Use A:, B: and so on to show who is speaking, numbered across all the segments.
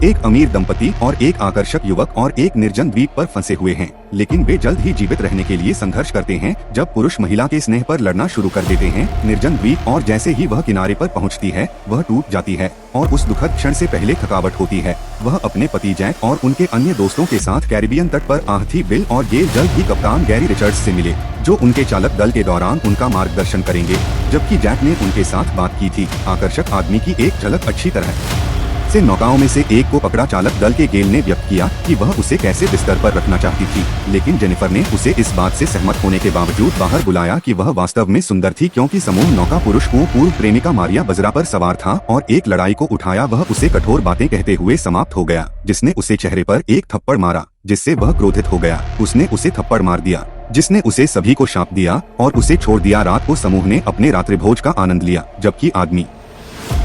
A: एक अमीर दंपति और एक आकर्षक युवक और एक निर्जन द्वीप पर फंसे हुए हैं, लेकिन वे जल्द ही जीवित रहने के लिए संघर्ष करते हैं जब पुरुष महिला के स्नेह पर लड़ना शुरू कर देते हैं। निर्जन द्वीप और जैसे ही वह किनारे पर पहुंचती है, वह टूट जाती है और उस दुखद क्षण से पहले थकावट होती है। वह अपने पति जैक और उनके अन्य दोस्तों के साथ कैरिबियन तट पर आहथी बिल और गेल जल्द ही कप्तान गैरी रिचर्ड्स से मिले, जो उनके चालक दल के दौरान उनका मार्गदर्शन करेंगे, जबकि जैक ने उनके साथ बात की थी। आकर्षक आदमी की एक झलक अच्छी तरह से नौकाओं में से एक को पकड़ा चालक दल के गेल ने व्यक्त किया कि वह उसे कैसे बिस्तर पर रखना चाहती थी, लेकिन जेनिफर ने उसे इस बात से सहमत होने के बावजूद बाहर बुलाया कि वह वास्तव में सुंदर थी, क्योंकि समूह नौका पुरुष को पूर्व प्रेमिका मारिया बजरा पर सवार था और एक लड़ाई को उठाया वह उसे कठोर बातें कहते हुए समाप्त हो गया, जिसने उसे चेहरे पर एक थप्पड़ मारा, जिससे वह क्रोधित हो गया। उसने उसे थप्पड़ मार दिया, जिसने उसे सभी को शाप दिया और उसे छोड़ दिया। रात को समूह ने अपने रात्रिभोज का आनंद लिया, जबकि आदमी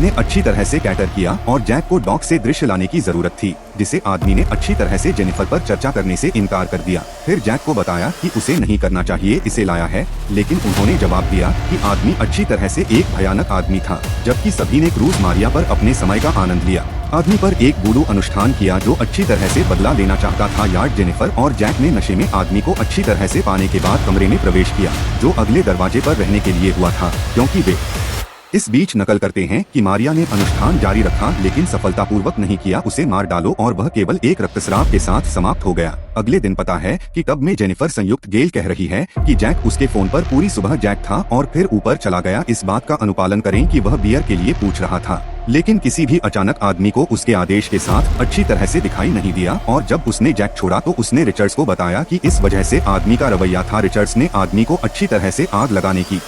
A: ने अच्छी तरह से कैटर किया और जैक को डॉक से दृश्य लाने की जरूरत थी, जिसे आदमी ने अच्छी तरह से जेनिफर पर चर्चा करने से इनकार कर दिया। फिर जैक को बताया कि उसे नहीं करना चाहिए, इसे लाया है, लेकिन उन्होंने जवाब दिया कि आदमी अच्छी तरह से एक भयानक आदमी था। जबकि सभी ने क्रूज मारिया पर अपने समय का आनंद लिया। आदमी पर एक बूडू अनुष्ठान किया जो अच्छी तरह से बदला लेना चाहता था। यार्ड जेनिफर और जैक ने नशे में आदमी को अच्छी तरह से पाने के बाद कमरे में प्रवेश किया, जो अगले दरवाजे पर रहने के लिए हुआ था, क्योंकि वे इस बीच नकल करते हैं कि मारिया ने अनुष्ठान जारी रखा लेकिन सफलतापूर्वक नहीं किया। उसे मार डालो और वह केवल एक रक्तस्राव के साथ समाप्त हो गया। अगले दिन पता है कि टब में जेनिफर संयुक्त गेल कह रही है कि जैक उसके फोन पर पूरी सुबह जैक था और फिर ऊपर चला गया। इस बात का अनुपालन करें कि वह बियर के लिए पूछ रहा था, लेकिन किसी भी अचानक आदमी को उसके आदेश के साथ अच्छी तरह से दिखाई नहीं दिया। और जब उसने जैक छोड़ा तो उसने रिचर्ड्स को बताया कि इस वजह से आदमी का रवैया था। रिचर्ड्स ने आदमी को अच्छी तरह से आग लगाने की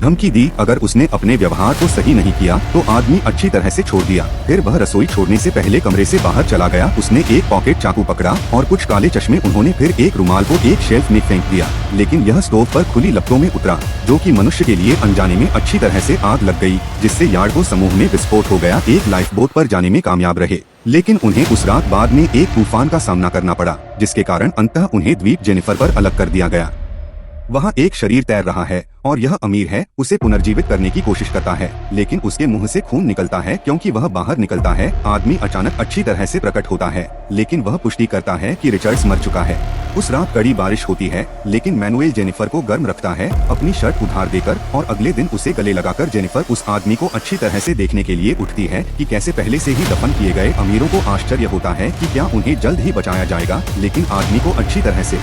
A: धमकी दी अगर उसने अपने व्यवहार को सही नहीं किया तो आदमी अच्छी तरह से छोड़ दिया। फिर वह रसोई छोड़ने से पहले कमरे से बाहर चला गया। उसने एक पॉकेट चाकू पकड़ा और कुछ काले चश्मे। उन्होंने फिर एक रुमाल को एक शेल्फ में फेंक दिया, लेकिन यह स्टोव पर खुली लपटों में उतरा, जो कि मनुष्य के लिए अनजाने में अच्छी तरह से आग लग गई, जिससे यार्ड को समूह में विस्फोट हो गया। एक लाइफ बोट पर जाने में कामयाब रहे, लेकिन उन्हें उस रात बाद में एक तूफान का सामना करना पड़ा, जिसके कारण अंततः उन्हें द्वीप जेनिफर पर अलग कर दिया गया। वहाँ एक शरीर तैर रहा है और यह अमीर है, उसे पुनर्जीवित करने की कोशिश करता है, लेकिन उसके मुंह से खून निकलता है क्योंकि वह बाहर निकलता है। आदमी अचानक अच्छी तरह से प्रकट होता है, लेकिन वह पुष्टि करता है कि रिचर्ड्स मर चुका है। उस रात कड़ी बारिश होती है, लेकिन मैनुएल जेनिफर को गर्म रखता है अपनी शर्ट उधार देकर, और अगले दिन उसे गले लगाकर जेनिफर उस आदमी को अच्छी तरह से देखने के लिए उठती है कि कैसे पहले से ही दफन किए गए। अमीरों को आश्चर्य होता है कि क्या उन्हें जल्द ही बचाया जाएगा, लेकिन आदमी को अच्छी तरह से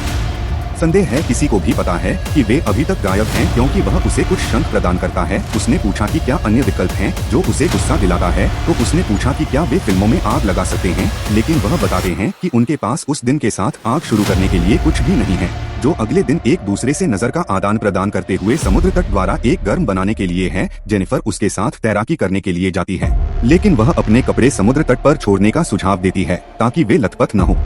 A: संदेह है। किसी को भी पता है कि वे अभी तक गायब हैं, क्योंकि वह उसे कुछ शंख प्रदान करता है। उसने पूछा कि क्या अन्य विकल्प हैं जो उसे गुस्सा दिलाता है, तो उसने पूछा कि क्या वे फिल्मों में आग लगा सकते हैं, लेकिन वह बताते हैं कि उनके पास उस दिन के साथ आग शुरू करने के लिए कुछ भी नहीं है। जो अगले दिन एक दूसरे से नजर का आदान प्रदान करते हुए समुद्र तट द्वारा एक गर्म बनाने के लिए है। जेनिफर उसके साथ तैराकी करने के लिए जाती है, लेकिन वह अपने कपड़े समुद्र तट पर छोड़ने का सुझाव देती है ताकि वे लथपथ न हो।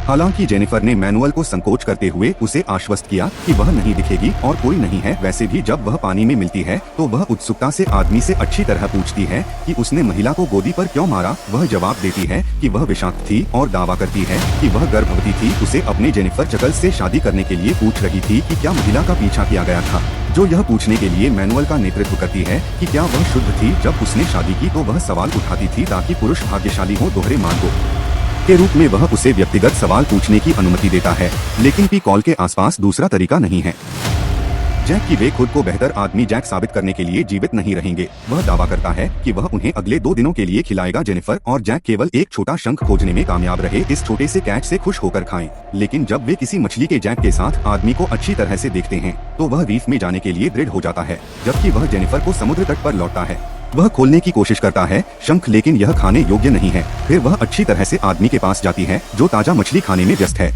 A: हालांकि जेनिफर ने मैनुअल को संकोच करते हुए उसे आश्वस्त किया कि वह नहीं दिखेगी और कोई नहीं है। वैसे भी जब वह पानी में मिलती है तो वह उत्सुकता से आदमी से अच्छी तरह पूछती है कि उसने महिला को गोदी पर क्यों मारा। वह जवाब देती है कि वह विषाक्त थी और दावा करती है कि वह गर्भवती थी। उसे अपने जेनिफर चकल्स से शादी करने के लिए पूछ रही थी कि क्या महिला का पीछा किया गया था, जो यह पूछने के लिए मैनुअल का नेतृत्व करती है कि क्या वह शुद्ध थी। जब उसने शादी की तो वह सवाल उठाती थी ताकि पुरुष भाग्यशाली हो। दोहरे मार्गों के रूप में वह उसे व्यक्तिगत सवाल पूछने की अनुमति देता है, लेकिन पी कॉल के आसपास दूसरा तरीका नहीं है। जैक की वे खुद को बेहतर आदमी जैक साबित करने के लिए जीवित नहीं रहेंगे। वह दावा करता है कि वह उन्हें अगले 2 दिनों के लिए खिलाएगा। जेनिफर और जैक केवल एक छोटा शंख खोजने में कामयाब रहे। इस छोटे से कैच से खुश होकर खाएं, लेकिन जब वे किसी मछली के जैक के साथ आदमी को अच्छी तरह से देखते हैं तो वह रीफ में जाने के लिए दृढ़ हो जाता है। जबकि वह जेनिफर को समुद्र तट पर लौटता है, वह खोलने की कोशिश करता है शंख, लेकिन यह खाने योग्य नहीं है। फिर वह अच्छी तरह से आदमी के पास जाती है जो ताजा मछली खाने में व्यस्त है।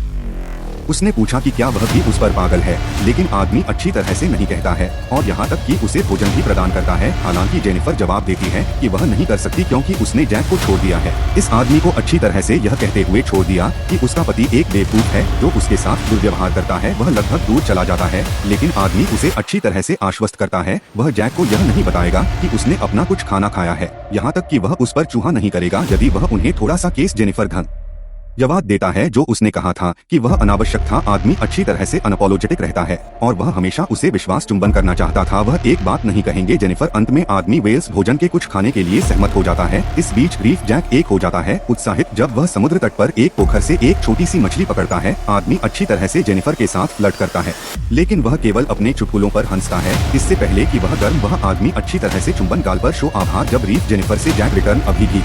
A: उसने पूछा कि क्या वह भी उस पर पागल है, लेकिन आदमी अच्छी तरह से नहीं कहता है और यहाँ तक कि उसे भोजन भी प्रदान करता है। हालांकि जेनिफर जवाब देती है कि वह नहीं कर सकती क्योंकि उसने जैक को छोड़ दिया है। इस आदमी को अच्छी तरह से यह कहते हुए छोड़ दिया कि उसका पति एक बेवकूफ है जो उसके साथ दुर्व्यवहार करता है। वह लगभग दूर चला जाता है, लेकिन आदमी उसे अच्छी तरह से आश्वस्त करता है वह जैक को यह नहीं बताएगा कि उसने अपना कुछ खाना खाया है, यहाँ तक कि वह उस पर चूहा नहीं करेगा यदि वह उन्हें थोड़ा सा केस जेनिफर घन जवाब देता है जो उसने कहा था कि वह अनावश्यक था। आदमी अच्छी तरह से अनअपोलोजेटिक रहता है और वह हमेशा उसे विश्वास चुंबन करना चाहता था। वह एक बात नहीं कहेंगे जेनिफर। अंत में आदमी वेल्स भोजन के कुछ खाने के लिए सहमत हो जाता है। इस बीच रीफ जैक एक हो जाता है उत्साहित जब वह समुद्र तट पर एक पोखर से एक छोटी सी मछली पकड़ता है। आदमी अच्छी तरह से जेनिफर के साथ फ्लर्ट करता है लेकिन वह केवल अपने चुटकुलों पर हंसता है। इससे पहले कि वह गर्म वह आदमी अच्छी तरह से चुंबन गाल पर शो आभार जब रीफ जेनिफर से जैक रिटर्न अभी भी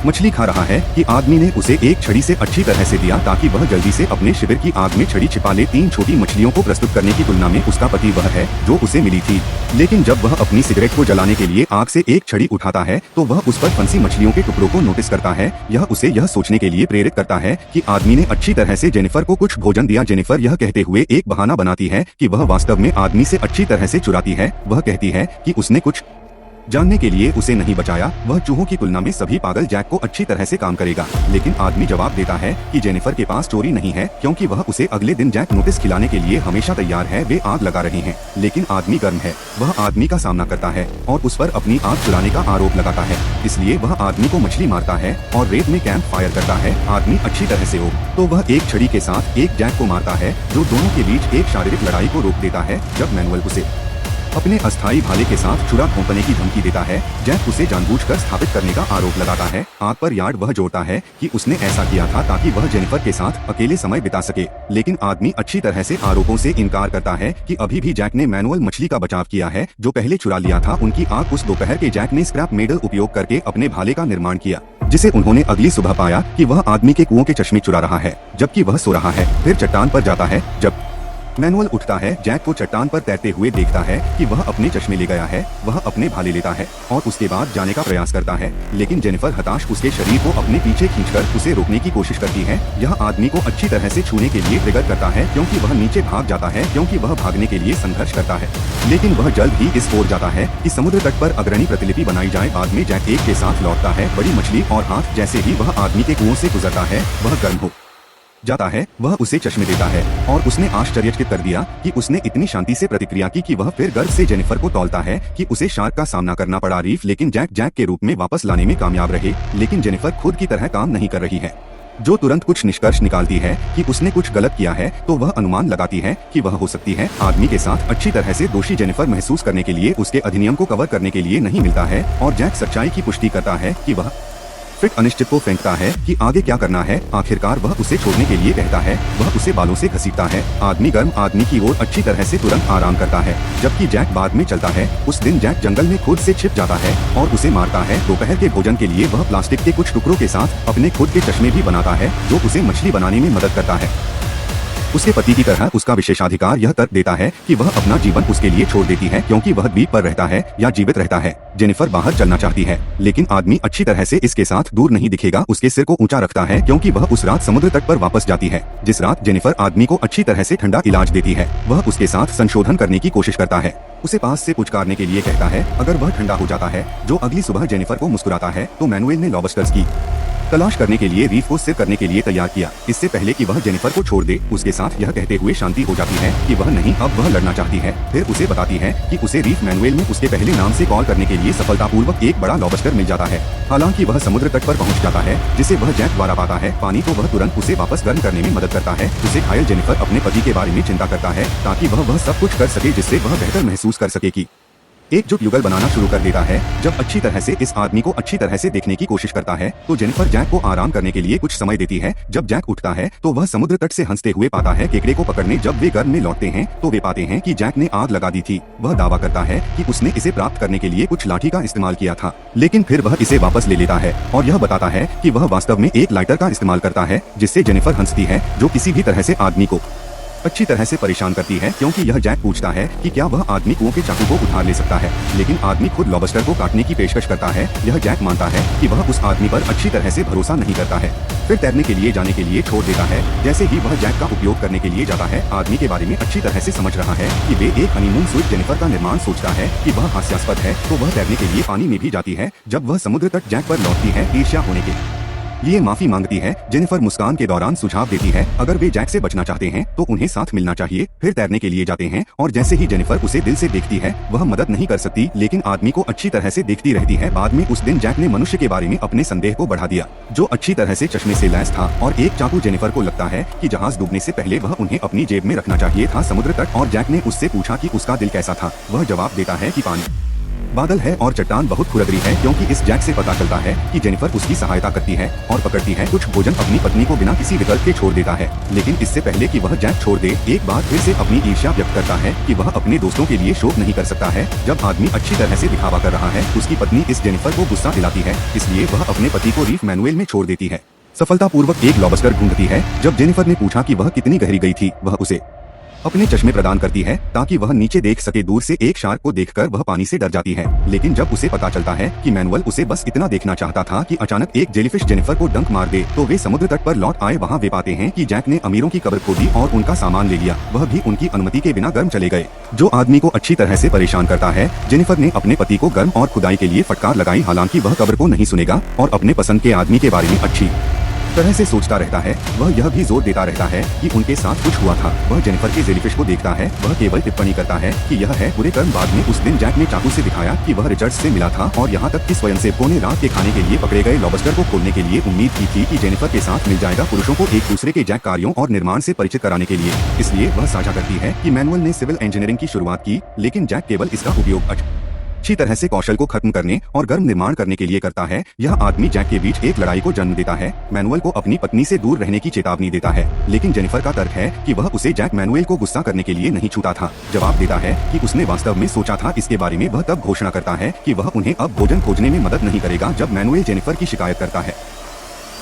A: मछली खा रहा है कि आदमी ने उसे एक छड़ी से अच्छी तरह से दिया ताकि वह जल्दी से अपने शिविर की आग में छड़ी छिपा ले। 3 छोटी मछलियों को प्रस्तुत करने की तुलना में उसका पति वह है जो उसे मिली थी। लेकिन जब वह अपनी सिगरेट को जलाने के लिए आग से एक छड़ी उठाता है तो वह उस पर फंसी मछलियों के टुकड़ों को नोटिस करता है। यह उसे यह सोचने के लिए प्रेरित करता है कि आदमी ने अच्छी तरह से जेनिफर को कुछ भोजन दिया। जेनिफर यह कहते हुए एक बहाना बनाती है कि वह वास्तव में आदमी से अच्छी तरह से चुराती है। वह कहती है कि उसने कुछ जानने के लिए उसे नहीं बचाया। वह चूहों की तुलना में सभी पागल जैक को अच्छी तरह से काम करेगा। लेकिन आदमी जवाब देता है कि जेनिफर के पास चोरी नहीं है क्योंकि वह उसे अगले दिन जैक नोटिस खिलाने के लिए हमेशा तैयार है। वे आग लगा रहे हैं लेकिन आदमी गर्म है। वह आदमी का सामना करता है और उस पर अपनी आग चुराने का आरोप लगाता है। इसलिए वह आदमी को मछली मारता है और रेत में कैंप फायर करता है। आदमी अच्छी तरह से हो तो वह एक छड़ी के साथ एक जैक को मारता है जो दोनों के बीच एक शारीरिक लड़ाई को रोक देता है। जब मैनुअल उसे अपने अस्थायी भाले के साथ छुरा घोंपने की धमकी देता है, जैक उसे जानबूझकर स्थापित करने का आरोप लगाता है। आग पर यार्ड वह जोड़ता है कि उसने ऐसा किया था ताकि वह जेनिफर के साथ अकेले समय बिता सके। लेकिन आदमी अच्छी तरह से आरोपों से इनकार करता है कि अभी भी जैक ने मैनुअल मछली का बचाव किया है जो पहले चुरा लिया था। उनकी आग उस दोपहर के जैक ने स्क्रैप मेडल उपयोग करके अपने भाले का निर्माण किया जिसे उन्होंने अगली सुबह पाया कि वह आदमी के कुओं के चश्मे चुरा रहा है जबकि वह सो रहा है। फिर चट्टान पर जाता है। जब मैनुअल उठता है जैक को चट्टान पर तैरते हुए देखता है कि वह अपने चश्मे ले गया है। वह अपने भाले लेता है और उसके बाद जाने का प्रयास करता है लेकिन जेनिफर हताश उसके शरीर को अपने पीछे खींचकर उसे रोकने की कोशिश करती है। यह आदमी को अच्छी तरह से छूने के लिए ट्रिगर करता है क्योंकि वह नीचे भाग जाता है क्योंकि वह भागने के लिए संघर्ष करता है। लेकिन वह जल्द ही इस ओर जाता है कि समुद्र तट पर अग्रणी प्रतिलिपि बनाई जाए। बाद में जैक एक के साथ लौटता है बड़ी मछली और हाथ जैसे ही वह आदमी के कुओं से गुजरता है वह गर्म हो जाता है। वह उसे चश्मे देता है और उसने आश्चर्यचकित कर दिया कि उसने इतनी शांति से प्रतिक्रिया की कि वह फिर गर्व से जेनिफर को तौलता है कि उसे शार्क का सामना करना पड़ा। रीफ लेकिन जैक के रूप में वापस लाने में कामयाब रहे लेकिन जेनिफर खुद की तरह काम नहीं कर रही है जो तुरंत कुछ निष्कर्ष निकालती है कि उसने कुछ गलत किया है तो वह अनुमान लगाती है कि वह हो सकती है आदमी के साथ अच्छी तरह से दोषी जेनिफर महसूस करने के लिए उसके अधिनियम को कवर करने के लिए नहीं मिलता है और जैक सच्चाई की पुष्टि करता है कि वह फिट अनिश्चित को फेंकता है कि आगे क्या करना है। आखिरकार वह उसे छोड़ने के लिए कहता है। वह उसे बालों से घसीटता है। आदमी गर्म आदमी की ओर अच्छी तरह से तुरंत आराम करता है जबकि जैक बाद में चलता है। उस दिन जैक जंगल में खुद से छिप जाता है और उसे मारता है। दोपहर के भोजन के लिए वह प्लास्टिक के कुछ टुकड़ों के साथ अपने खुद के चश्मे भी बनाता है जो उसे मछली बनाने में मदद करता है। उसके पति की तरह उसका विशेषाधिकार यह तर्क देता है कि वह अपना जीवन उसके लिए छोड़ देती है क्योंकि वह द्वीप पर रहता है या जीवित रहता है। जेनिफर बाहर चलना चाहती है लेकिन आदमी अच्छी तरह से इसके साथ दूर नहीं दिखेगा। उसके सिर को ऊंचा रखता है क्योंकि वह उस रात समुद्र तट पर वापस जाती है जिस रात जेनिफर आदमी को अच्छी तरह से ठंडा इलाज देती है। वह उसके साथ संशोधन करने की कोशिश करता है, उसे पास से पुचकारने के लिए कहता है अगर वह ठंडा हो जाता है। जो अगली सुबह जेनिफर को मुस्कुराता है तो मैनुएल ने लॉबस्टर्स की तलाश करने के लिए रीफ को सिर करने के लिए तैयार किया इससे पहले कि वह जेनिफर को छोड़ दे। उसके साथ यह कहते हुए शांति हो जाती है कि वह नहीं अब वह लड़ना चाहती है। फिर उसे बताती है कि उसे रीफ मैनुएल में उसके पहले नाम से कॉल करने के लिए सफलतापूर्वक एक बड़ा लॉबस्टर मिल जाता है। हालांकि वह समुद्र तट पर पहुंच जाता है जिसे वह जैक द्वारा पाता है। पानी को वह तुरंत उसे वापस गर्म करने में मदद करता है। उसे घायल जेनिफर अपने पति के बारे में चिंता करता है ताकि वह सब कुछ कर सके जिससे वह बेहतर महसूस कर सके कि एकजुट युगल बनाना शुरू कर देता है। जब अच्छी तरह से इस आदमी को अच्छी तरह से देखने की कोशिश करता है तो जेनिफर जैक को आराम करने के लिए कुछ समय देती है। जब जैक उठता है तो वह समुद्र तट से हंसते हुए पाता है केकड़े को पकड़ने। जब वे गर्म में लौटते हैं तो वे पाते हैं कि जैक ने आग लगा दी थी। वह दावा करता है कि उसने इसे प्राप्त करने के लिए कुछ लाठी का इस्तेमाल किया था लेकिन फिर वह इसे वापस ले लेता है और यह बताता है कि वह वास्तव में एक लाइटर का इस्तेमाल करता है जिससे जेनिफर हंसती है जो किसी भी तरह से आदमी को अच्छी तरह से परेशान करती है क्योंकि यह जैक पूछता है कि क्या वह आदमी कुओं के चाकू को उधार ले सकता है लेकिन आदमी खुद लॉबस्टर को काटने की पेशकश करता है। यह जैक मानता है कि वह उस आदमी पर अच्छी तरह से भरोसा नहीं करता है। फिर तैरने के लिए जाने के लिए छोड़ देता है। जैसे ही वह जैक का उपयोग करने के लिए जाता है आदमी के बारे में अच्छी तरह से समझ रहा है कि वे एक हनीमून स्वीट जेनिफर का निर्माण सोचता है कि वह हास्यास्पद है तो वह तैरने के लिए पानी में भी जाती है। जब वह समुद्र तट जैक पर लौटती है ईर्ष्या होने के ये माफी मांगती है। जेनिफर मुस्कान के दौरान सुझाव देती है अगर वे जैक से बचना चाहते हैं तो उन्हें साथ मिलना चाहिए। फिर तैरने के लिए जाते हैं और जैसे ही जेनिफर उसे दिल से देखती है वह मदद नहीं कर सकती, लेकिन आदमी को अच्छी तरह से देखती रहती है। बाद में उस दिन जैक ने मनुष्य के बारे में अपने संदेह को बढ़ा दिया, जो अच्छी तरह से चश्मे से लैस था, और एक चाकू। जेनिफर को लगता है कि जहाज डूबने से पहले वह उन्हें अपनी जेब में रखना चाहिए था। समुद्र तट और जैक ने उससे पूछा कि उसका दिल कैसा था। वह जवाब देता है कि पानी, बादल है और चट्टान बहुत खुरदरी है, क्योंकि इस जैक से पता चलता है कि जेनिफर उसकी सहायता करती है और पकड़ती है कुछ भोजन अपनी पत्नी को बिना किसी विकल्प के छोड़ देता है। लेकिन इससे पहले कि वह जैक छोड़ दे, एक बार फिर से अपनी ईर्ष्या व्यक्त करता है कि वह अपने दोस्तों के लिए शोक नहीं कर सकता है। जब आदमी अच्छी तरह से दिखावा कर रहा है, उसकी पत्नी इस जेनिफर को गुस्सा दिलाती है, इसलिए वह अपने पति को रीफ मैनुएल में छोड़ देती है। सफलतापूर्वक एक लॉबस्टर ढूंढती है। जब जेनिफर ने पूछा कि वह कितनी गहरी गई थी, वह उसे अपने चश्मे प्रदान करती है ताकि वह नीचे देख सके। दूर से एक शार्क को देखकर वह पानी से डर जाती है, लेकिन जब उसे पता चलता है कि मैनुअल उसे बस इतना देखना चाहता था कि अचानक एक जेलीफिश जेनिफर को डंक मार दे, तो वे समुद्र तट पर लौट आए। वहाँ वे पाते हैं कि जैक ने अमीरों की कब्र खोदी और उनका सामान ले लिया, वह भी उनकी अनुमति के बिना गर्म चले गए, जो आदमी को अच्छी तरह से परेशान करता है। जेनिफर ने अपने पति को गर्म और खुदाई के लिए फटकार लगाई, हालांकि वह कब्र को नहीं सुनेगा और अपने पसंद के आदमी के बारे में अच्छी तरह से सोचता रहता है। वह यह भी जोर देता रहता है कि उनके साथ कुछ हुआ था। वह जेनिफर के जेलीफिश को देखता है, वह केवल टिप्पणी करता है कि यह है बुरे कर्म। बाद में उस दिन जैक ने चाकू से दिखाया कि वह रिचर्ड्स से मिला था, और यहाँ तक कि स्वयंसेवकों ने रात के खाने के लिए पकड़े गए लॉबस्टर को खोलने के लिए उम्मीद की थी कि जेनिफर के साथ मिल जाएगा पुरुषों को एक दूसरे के जैक कार्यों और निर्माण से परिचित कराने के लिए। इसलिए वह साझा करती है कि मैनुअल ने सिविल इंजीनियरिंग की शुरुआत की, लेकिन जैक केवल इसका उपयोग अच्छी तरह से कौशल को खत्म करने और गर्म निर्माण करने के लिए करता है। यह आदमी जैक के बीच एक लड़ाई को जन्म देता है। मैनुअल को अपनी पत्नी से दूर रहने की चेतावनी देता है, लेकिन जेनिफर का तर्क है कि वह उसे जैक मैनुअल को गुस्सा करने के लिए नहीं छूता था। जवाब देता है कि उसने वास्तव में सोचा था इसके बारे में। वह तब घोषणा करता है कि वह उन्हें अब भोजन खोजने में मदद नहीं करेगा जब मैनुअल जेनिफर की शिकायत करता है।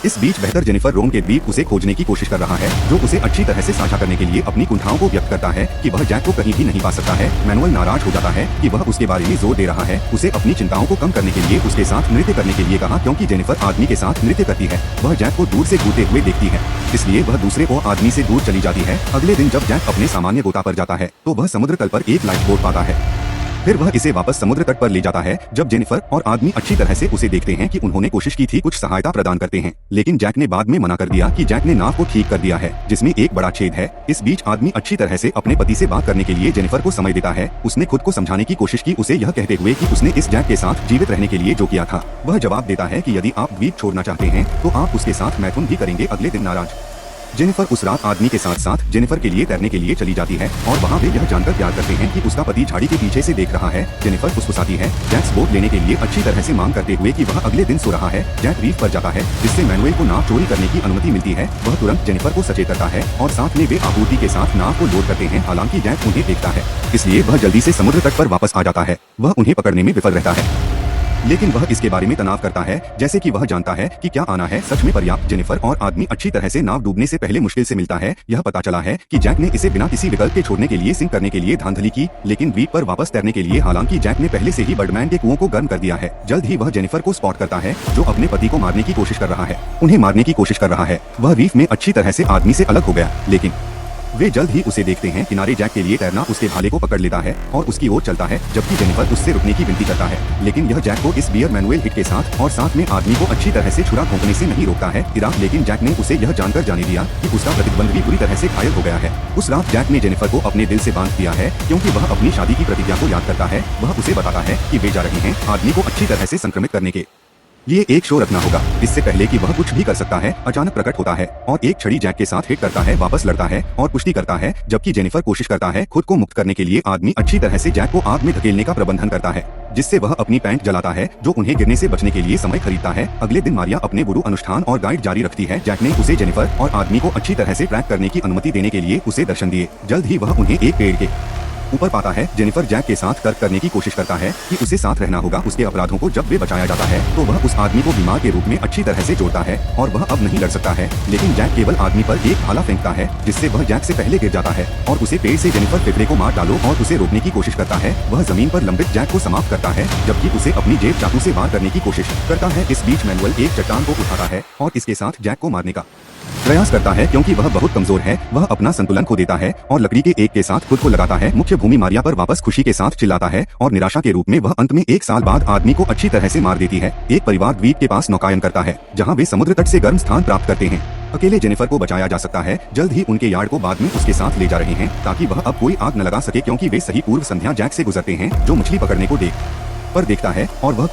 A: इस बीच बेहतर जेनिफर रोम के द्वीप उसे खोजने की कोशिश कर रहा है, जो उसे अच्छी तरह से साझा करने के लिए अपनी कुंठाओं को व्यक्त करता है कि वह जैक को कहीं भी नहीं पा सकता है। मैनुअल नाराज हो जाता है कि वह उसके बारे में जोर दे रहा है। उसे अपनी चिंताओं को कम करने के लिए उसके साथ नृत्य करने के लिए कहा, क्योंकि जेनिफर आदमी के साथ नृत्य करती है। वह जैक को दूर से कूदते हुए देखती है, इसलिए वह दूसरे को आदमी से दूर चली जाती है। अगले दिन जब जैक अपने सामान्य गोता पर जाता है, तो वह समुद्र तल पर एक लाइफ बोट पाता है। फिर वह इसे वापस समुद्र तट पर ले जाता है। जब जेनिफर और आदमी अच्छी तरह से उसे देखते हैं कि उन्होंने कोशिश की थी कुछ सहायता प्रदान करते हैं, लेकिन जैक ने बाद में मना कर दिया कि जैक ने नाव को ठीक कर दिया है, जिसमें एक बड़ा छेद है। इस बीच आदमी अच्छी तरह से अपने पति से बात करने के लिए जेनिफर को समय देता है। उसने खुद को समझाने की कोशिश की, उसे यह कहते हुए कि उसने इस जैक के साथ जीवित रहने के लिए जो किया था। वह जवाब देता है कि यदि आप द्वीप छोड़ना चाहते हैं तो आप उसके साथ मैथुन भी करेंगे। अगले दिन नाराज जेनिफर उस रात आदमी के साथ साथ जेनिफर के लिए तैरने के लिए चली जाती है, और वहाँ वे यह जानकर प्यार करते हैं कि उसका पति झाड़ी के पीछे से देख रहा है। जेनिफर फुसफुसाती है जैक बोट लेने के लिए अच्छी तरह से मांग करते हुए कि वह अगले दिन सो रहा है। जैक रीफ पर जाता है, जिससे मैनुअल को नाव चोरी करने की अनुमति मिलती है। वह तुरंत जेनिफर को सचेत करता है और साथ में वे आपूर्ति के साथ नाव को लोड करते हैं। हालांकि जैक उन्हें देखता है, इसलिए वह जल्दी से समुद्र तट पर वापस आ जाता है। वह उन्हें पकड़ने में विफल रहता है, लेकिन वह इसके बारे में तनाव करता है, जैसे कि वह जानता है कि क्या आना है। सच में पर्याप्त जेनिफर और आदमी अच्छी तरह से नाव डूबने से पहले मुश्किल से मिलता है। यह पता चला है कि जैक ने इसे बिना किसी विकल्प के छोड़ने के लिए सिंक करने के लिए धांधली की, लेकिन द्वीप पर वापस तैरने के लिए। हालांकि जैक ने पहले से ही बर्डमैन के कुओं को गर्म कर दिया है। जल्द ही वह जेनिफर को स्पॉट करता है, जो अपने पति को मारने की कोशिश कर रहा है। उन्हें मारने की कोशिश कर रहा है। वह रीफ में अच्छी तरह से आदमी से अलग हो गया, लेकिन वे जल्द ही उसे देखते हैं। किनारे जैक के लिए तैरना उसके भाले को पकड़ लेता है और उसकी ओर चलता है, जबकि जेनिफर उससे रुकने की विनती करता है, लेकिन यह जैक को इस बियर मैनुअल हिट के साथ और साथ में आदमी को अच्छी तरह से छुरा घोंपने से नहीं रोकता है। लेकिन जैक ने उसे यह जानकर जाने दिया कि उसका प्रतिद्वंद भी बुरी तरह से घायल हो गया है। उस रात जैक ने जेनिफर को अपने दिल से बांध दिया है, क्योंकि वह अपनी शादी की प्रतिज्ञा को याद करता है। वह उसे बताता है कि वे जा रहे हैं आदमी को अच्छी तरह से संक्रमित करने के लिए एक शो रखना होगा। इससे पहले कि वह कुछ भी कर सकता है, अचानक प्रकट होता है और एक छड़ी जैक के साथ हिट करता है, वापस लड़ता है और पुष्टि करता है, जबकि जेनिफर कोशिश करता है खुद को मुक्त करने के लिए। आदमी अच्छी तरह से जैक को आग में धकेलने का प्रबंधन करता है, जिससे वह अपनी पैंट जलाता है, जो उन्हें गिरने से बचने के लिए समय खरीदता है। अगले दिन मारिया अपने वुडू अनुष्ठान और गाइड जारी रखती है। जैक ने उसे जेनिफर और आदमी को अच्छी तरह से ट्रैक करने की अनुमति देने के लिए उसे दर्शन दिए। जल्द ही वह उन्हें एक पेड़ के ऊपर पाता है। जेनिफर जैक के साथ तर्क करने की कोशिश करता है कि उसे साथ रहना होगा उसके अपराधों को। जब वे बचाया जाता है तो वह उस आदमी को बीमार के रूप में अच्छी तरह से जोड़ता है और वह अब नहीं लड़ सकता है, लेकिन जैक केवल आदमी पर एक भाला फेंकता है, जिससे वह जैक से पहले गिर जाता है और उसे पेड़ से जेनिफर फेफड़े को मार डालो और उसे रोकने की कोशिश करता है। वह जमीन पर लंबित जैक को समाप्त करता है, जबकि उसे अपनी जेब चाकू से वार करने की कोशिश करता है। इस बीच मैनुअल एक चट्टान को उठाता है और इसके साथ जैक को मारने का प्रयास करता है, क्योंकि वह बहुत कमजोर है। वह अपना संतुलन खो देता है और लकड़ी के एक के साथ खुद को लगाता है। मुख्य भूमि मारिया पर वापस खुशी के साथ चिल्लाता है और निराशा के रूप में वह अंत में 1 साल बाद आदमी को अच्छी तरह से मार देती है। एक परिवार द्वीप के पास नौकायन करता है जहाँ वे समुद्र तट से गर्म स्थान प्राप्त करते हैं। अकेले जेनिफर को बचाया जा सकता है। जल्द ही उनके यार्ड को बाद में उसके साथ ले जा रहे हैं ताकि वह अब कोई आग न लगा सके, क्योंकि वे सही पूर्व संध्या जैक से गुजरते हैं जो मछली पकड़ने को देखता है और वह